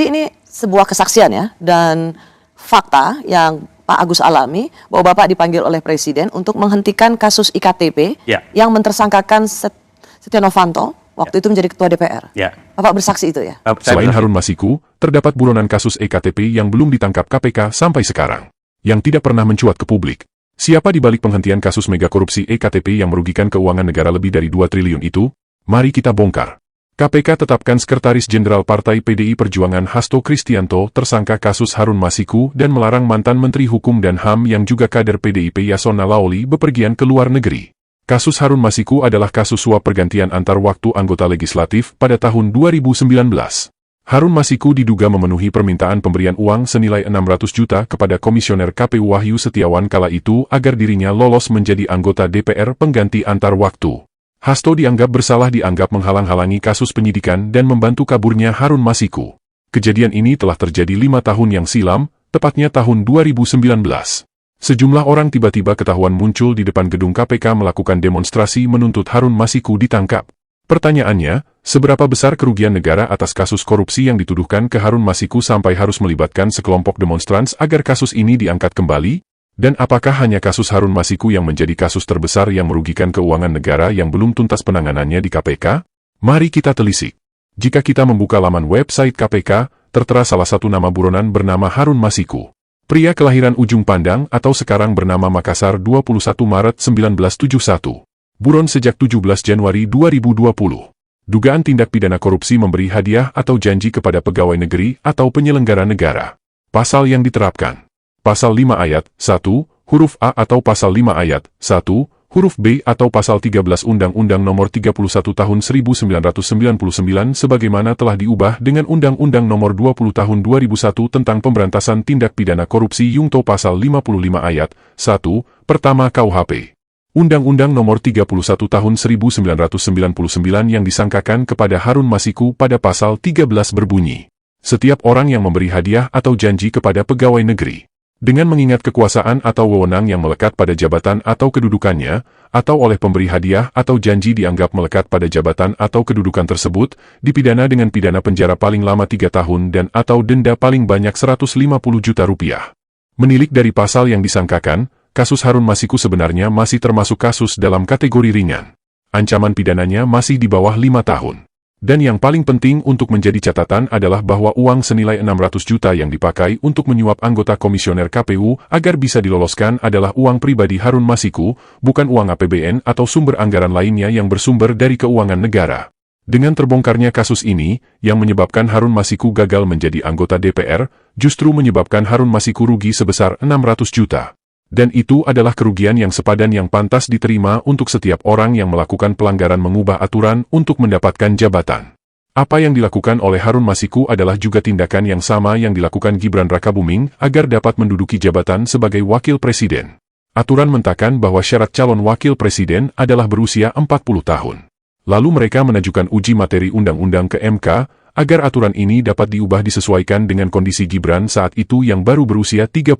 Berarti ini sebuah kesaksian ya, dan fakta yang Pak Agus alami bahwa Bapak dipanggil oleh Presiden untuk menghentikan kasus IKTP yang mentersangkakan Setia Novanto waktu itu menjadi Ketua DPR. Bapak bersaksi itu ya? Selain Harun Masiku, terdapat buronan kasus EKTP yang belum ditangkap KPK sampai sekarang, yang tidak pernah mencuat ke publik. Siapa di balik penghentian kasus mega korupsi EKTP yang merugikan keuangan negara lebih dari 2 triliun itu? Mari kita bongkar. KPK tetapkan Sekretaris Jenderal Partai PDI Perjuangan Hasto Kristianto tersangka kasus Harun Masiku dan melarang mantan Menteri Hukum dan HAM yang juga kader PDIP Yasona Laoli bepergian ke luar negeri. Kasus Harun Masiku adalah kasus suap pergantian antar waktu anggota legislatif pada tahun 2019. Harun Masiku diduga memenuhi permintaan pemberian uang senilai 600 juta kepada Komisioner KPU Wahyu Setiawan kala itu agar dirinya lolos menjadi anggota DPR pengganti antar waktu. Hasto dianggap bersalah dianggap menghalang-halangi kasus penyidikan dan membantu kaburnya Harun Masiku. Kejadian ini telah terjadi 5 tahun yang silam, tepatnya tahun 2019. Sejumlah orang tiba-tiba ketahuan muncul di depan gedung KPK melakukan demonstrasi menuntut Harun Masiku ditangkap. Pertanyaannya, seberapa besar kerugian negara atas kasus korupsi yang dituduhkan ke Harun Masiku sampai harus melibatkan sekelompok demonstran agar kasus ini diangkat kembali? Dan apakah hanya kasus Harun Masiku yang menjadi kasus terbesar yang merugikan keuangan negara yang belum tuntas penanganannya di KPK? Mari kita telisik. Jika kita membuka laman website KPK, tertera salah satu nama buronan bernama Harun Masiku. Pria kelahiran Ujung Pandang atau sekarang bernama Makassar 21 Maret 1971. Buron sejak 17 Januari 2020. Dugaan tindak pidana korupsi memberi hadiah atau janji kepada pegawai negeri atau penyelenggara negara. Pasal yang diterapkan. Pasal 5 ayat 1, huruf A atau Pasal 5 ayat 1, huruf B atau Pasal 13 Undang-Undang Nomor 31 Tahun 1999 sebagaimana telah diubah dengan Undang-Undang Nomor 20 Tahun 2001 tentang Pemberantasan Tindak Pidana Korupsi Yungto Pasal 55 ayat 1, pertama KUHP. Undang-Undang Nomor 31 Tahun 1999 yang disangkakan kepada Harun Masiku pada Pasal 13 berbunyi, setiap orang yang memberi hadiah atau janji kepada pegawai negeri, dengan mengingat kekuasaan atau wewenang yang melekat pada jabatan atau kedudukannya, atau oleh pemberi hadiah atau janji dianggap melekat pada jabatan atau kedudukan tersebut, dipidana dengan pidana penjara paling lama 3 tahun dan atau denda paling banyak 150 juta rupiah. Menilik dari pasal yang disangkakan, kasus Harun Masiku sebenarnya masih termasuk kasus dalam kategori ringan. Ancaman pidananya masih di bawah 5 tahun. Dan yang paling penting untuk menjadi catatan adalah bahwa uang senilai 600 juta yang dipakai untuk menyuap anggota komisioner KPU agar bisa diloloskan adalah uang pribadi Harun Masiku, bukan uang APBN atau sumber anggaran lainnya yang bersumber dari keuangan negara. Dengan terbongkarnya kasus ini, yang menyebabkan Harun Masiku gagal menjadi anggota DPR, justru menyebabkan Harun Masiku rugi sebesar 600 juta. Dan itu adalah kerugian yang sepadan yang pantas diterima untuk setiap orang yang melakukan pelanggaran mengubah aturan untuk mendapatkan jabatan. Apa yang dilakukan oleh Harun Masiku adalah juga tindakan yang sama yang dilakukan Gibran Rakabuming agar dapat menduduki jabatan sebagai wakil presiden. Aturan mengatakan bahwa syarat calon wakil presiden adalah berusia 40 tahun. Lalu mereka mengajukan uji materi undang-undang ke MK, agar aturan ini dapat diubah disesuaikan dengan kondisi Gibran saat itu yang baru berusia 39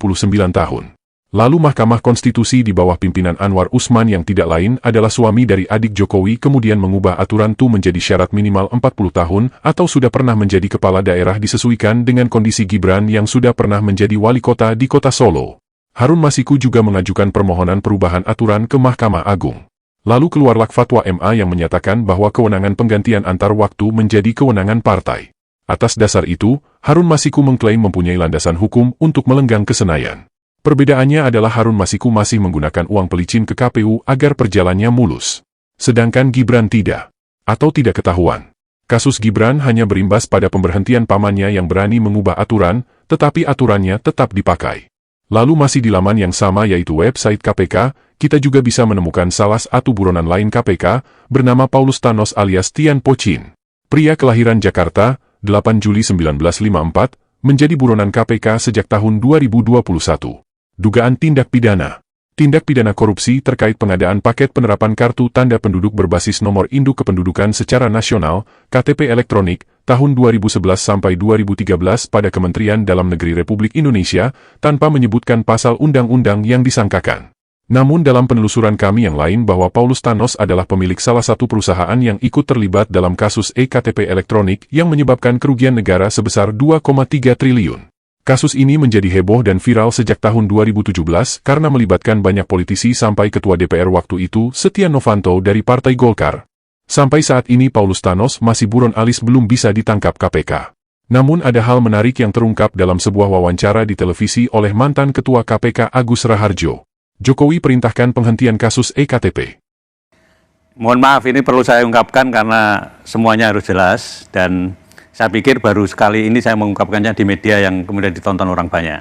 tahun. Lalu Mahkamah Konstitusi di bawah pimpinan Anwar Usman yang tidak lain adalah suami dari adik Jokowi kemudian mengubah aturan itu menjadi syarat minimal 40 tahun atau sudah pernah menjadi kepala daerah disesuaikan dengan kondisi Gibran yang sudah pernah menjadi wali kota di kota Solo. Harun Masiku juga mengajukan permohonan perubahan aturan ke Mahkamah Agung. Lalu keluarlah fatwa MA yang menyatakan bahwa kewenangan penggantian antar waktu menjadi kewenangan partai. Atas dasar itu, Harun Masiku mengklaim mempunyai landasan hukum untuk melenggang ke Senayan. Perbedaannya adalah Harun Masiku masih menggunakan uang pelicin ke KPU agar perjalannya mulus. Sedangkan Gibran tidak. Atau tidak ketahuan. Kasus Gibran hanya berimbas pada pemberhentian pamannya yang berani mengubah aturan, tetapi aturannya tetap dipakai. Lalu masih di laman yang sama yaitu website KPK, kita juga bisa menemukan salah satu buronan lain KPK, bernama Paulus Thanos alias Tian Pochin. Pria kelahiran Jakarta, 8 Juli 1954, menjadi buronan KPK sejak tahun 2021. Dugaan tindak pidana. Tindak pidana korupsi terkait pengadaan paket penerapan kartu tanda penduduk berbasis nomor induk kependudukan secara nasional, KTP elektronik, tahun 2011 sampai 2013 pada Kementerian Dalam Negeri Republik Indonesia, tanpa menyebutkan pasal undang-undang yang disangkakan. Namun dalam penelusuran kami yang lain bahwa Paulus Thanos adalah pemilik salah satu perusahaan yang ikut terlibat dalam kasus e-KTP elektronik yang menyebabkan kerugian negara sebesar 2,3 triliun. Kasus ini menjadi heboh dan viral sejak tahun 2017 karena melibatkan banyak politisi sampai Ketua DPR waktu itu, Setia Novanto dari Partai Golkar. Sampai saat ini Paulus Thanos masih buron alis belum bisa ditangkap KPK. Namun ada hal menarik yang terungkap dalam sebuah wawancara di televisi oleh mantan Ketua KPK Agus Raharjo. Jokowi perintahkan penghentian kasus e-KTP. Mohon maaf, ini perlu saya ungkapkan karena semuanya harus jelas dan saya pikir baru sekali ini saya mengungkapkannya di media yang kemudian ditonton orang banyak.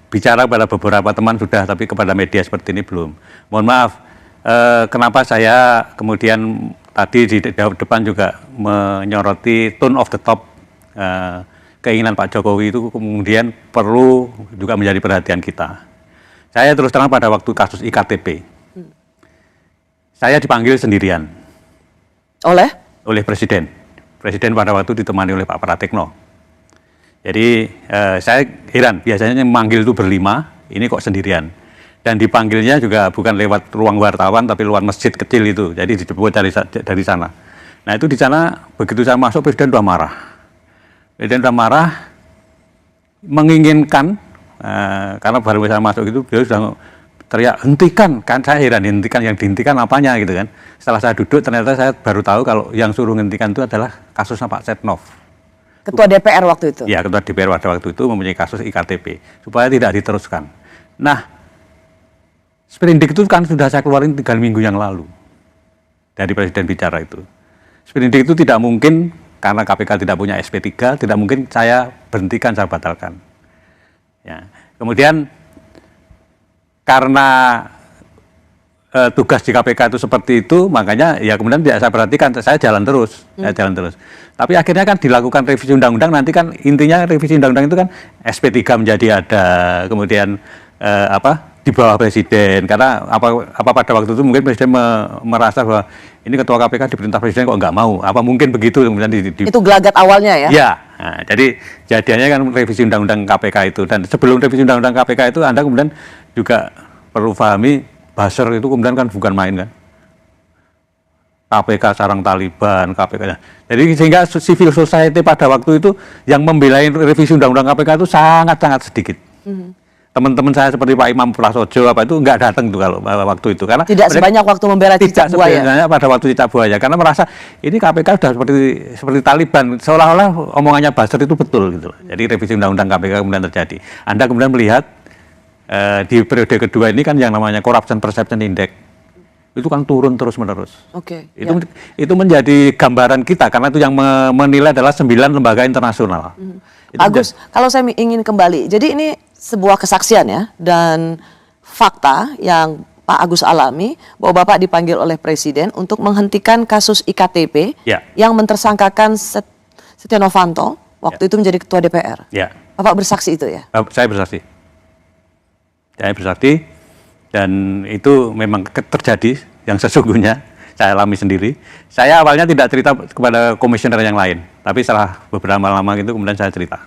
Bicara pada beberapa teman sudah, tapi kepada media seperti ini belum. Mohon maaf, kenapa saya kemudian tadi di depan juga menyoroti tone of the top, keinginan Pak Jokowi itu kemudian perlu juga menjadi perhatian kita. Saya terus terang pada waktu kasus iktp, saya dipanggil sendirian. Oleh Presiden. Presiden pada waktu ditemani oleh Pak Pratikno. Jadi saya heran, biasanya yang memanggil itu berlima, ini kok sendirian. Dan dipanggilnya juga bukan lewat ruang wartawan, tapi lewat masjid kecil itu. Jadi dijemput dari sana. Nah itu di sana, begitu saya masuk, Presiden sudah marah. Presiden sudah marah, menginginkan, karena baru saya masuk itu, beliau sudah teriak, hentikan, kan saya heran, hentikan, yang dihentikan apanya gitu kan. Setelah saya duduk, ternyata saya baru tahu kalau yang suruh hentikan itu adalah kasusnya Pak Setnov. Ketua DPR waktu itu? Ya, Ketua DPR pada waktu itu mempunyai kasus iktp, supaya tidak diteruskan. Nah, sprindik itu kan sudah saya keluarin 3 minggu yang lalu, dari Presiden bicara itu. Sprindik itu tidak mungkin, karena KPK tidak punya SP3, tidak mungkin saya berhentikan, saya batalkan. Ya. Kemudian, karena tugas di KPK itu seperti itu, makanya ya kemudian tidak saya perhatikan, saya jalan terus, Tapi akhirnya kan dilakukan revisi undang-undang, nanti kan intinya revisi undang-undang itu kan SP3 menjadi ada, kemudian di bawah Presiden, karena apa pada waktu itu mungkin Presiden merasa bahwa ini Ketua KPK diperintah Presiden kok nggak mau, apa mungkin begitu kemudian itu gelagat awalnya ya? Ya, nah, jadi jadinya kan revisi undang-undang KPK itu, dan sebelum revisi undang-undang KPK itu Anda kemudian juga perlu pahami, buzzer itu kemudian kan bukan main kan. KPK sarang Taliban, KPK. Jadi sehingga civil society pada waktu itu yang membela revisi undang-undang KPK itu sangat-sangat sedikit. Teman-teman saya seperti Pak Imam Prasojo itu nggak datang tuh kalau waktu itu, karena tidak sebanyak waktu membela cicak buaya. Tidak pada waktu cicak buaya, karena merasa ini KPK sudah seperti Taliban, seolah-olah omongannya buzzer itu betul gitu. Jadi revisi undang-undang KPK kemudian terjadi. Anda kemudian melihat di periode kedua ini kan yang namanya Corruption Perception Index itu kan turun terus-menerus. Itu menjadi gambaran kita, karena itu yang menilai adalah 9 lembaga internasional. Agus, kalau saya ingin kembali, jadi ini sebuah kesaksian ya, dan fakta yang Pak Agus alami bahwa Bapak dipanggil oleh Presiden untuk menghentikan kasus iktp yang mentersangkakan Setia Novanto waktu itu menjadi Ketua DPR. Bapak bersaksi itu ya? Saya bersaksi. Saya bersaksi, dan itu memang terjadi yang sesungguhnya, saya alami sendiri. Saya awalnya tidak cerita kepada komisioner yang lain, tapi setelah beberapa lama itu kemudian saya cerita.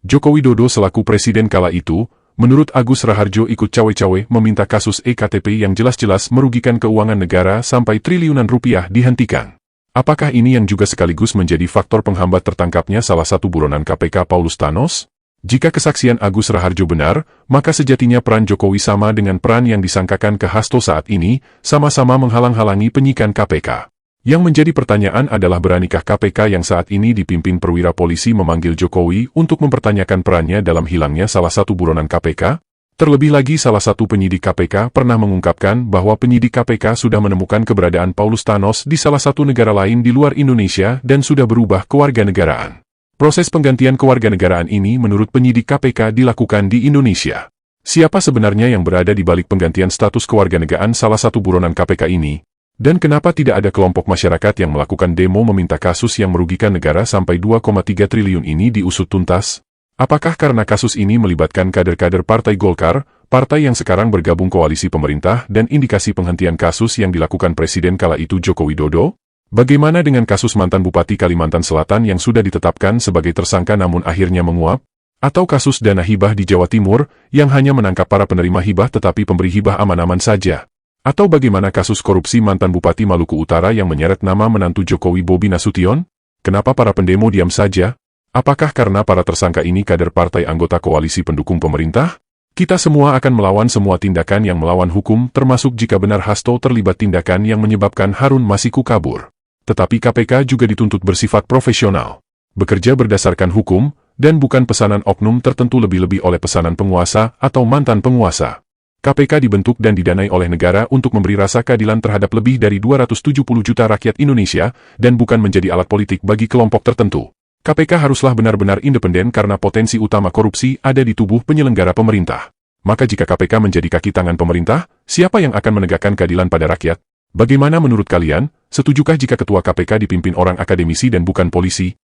Joko Widodo selaku Presiden kala itu, menurut Agus Raharjo ikut cawe-cawe meminta kasus e-KTP yang jelas-jelas merugikan keuangan negara sampai triliunan rupiah dihentikan. Apakah ini yang juga sekaligus menjadi faktor penghambat tertangkapnya salah satu buronan KPK Paulus Thanos? Jika kesaksian Agus Raharjo benar, maka sejatinya peran Jokowi sama dengan peran yang disangkakan ke Hasto saat ini, sama-sama menghalang-halangi penyidikan KPK. Yang menjadi pertanyaan adalah beranikah KPK yang saat ini dipimpin perwira polisi memanggil Jokowi untuk mempertanyakan perannya dalam hilangnya salah satu buronan KPK? Terlebih lagi salah satu penyidik KPK pernah mengungkapkan bahwa penyidik KPK sudah menemukan keberadaan Paulus Thanos di salah satu negara lain di luar Indonesia dan sudah berubah kewarganegaraan. Proses penggantian kewarganegaraan ini menurut penyidik KPK dilakukan di Indonesia. Siapa sebenarnya yang berada di balik penggantian status kewarganegaraan salah satu buronan KPK ini? Dan kenapa tidak ada kelompok masyarakat yang melakukan demo meminta kasus yang merugikan negara sampai 2,3 triliun ini diusut tuntas? Apakah karena kasus ini melibatkan kader-kader Partai Golkar, partai yang sekarang bergabung koalisi pemerintah, dan indikasi penghentian kasus yang dilakukan Presiden kala itu Joko Widodo? Bagaimana dengan kasus mantan Bupati Kalimantan Selatan yang sudah ditetapkan sebagai tersangka namun akhirnya menguap? Atau kasus dana hibah di Jawa Timur yang hanya menangkap para penerima hibah tetapi pemberi hibah aman-aman saja? Atau bagaimana kasus korupsi mantan Bupati Maluku Utara yang menyeret nama menantu Jokowi Bobi Nasution? Kenapa para pendemo diam saja? Apakah karena para tersangka ini kader partai anggota koalisi pendukung pemerintah? Kita semua akan melawan semua tindakan yang melawan hukum, termasuk jika benar Hasto terlibat tindakan yang menyebabkan Harun Masiku kabur. Tetapi KPK juga dituntut bersifat profesional, bekerja berdasarkan hukum, dan bukan pesanan oknum tertentu, lebih-lebih oleh pesanan penguasa atau mantan penguasa. KPK dibentuk dan didanai oleh negara untuk memberi rasa keadilan terhadap lebih dari 270 juta rakyat Indonesia dan bukan menjadi alat politik bagi kelompok tertentu. KPK haruslah benar-benar independen karena potensi utama korupsi ada di tubuh penyelenggara pemerintah. Maka jika KPK menjadi kaki tangan pemerintah, siapa yang akan menegakkan keadilan pada rakyat? Bagaimana menurut kalian? Setujukah jika ketua KPK dipimpin orang akademisi dan bukan polisi?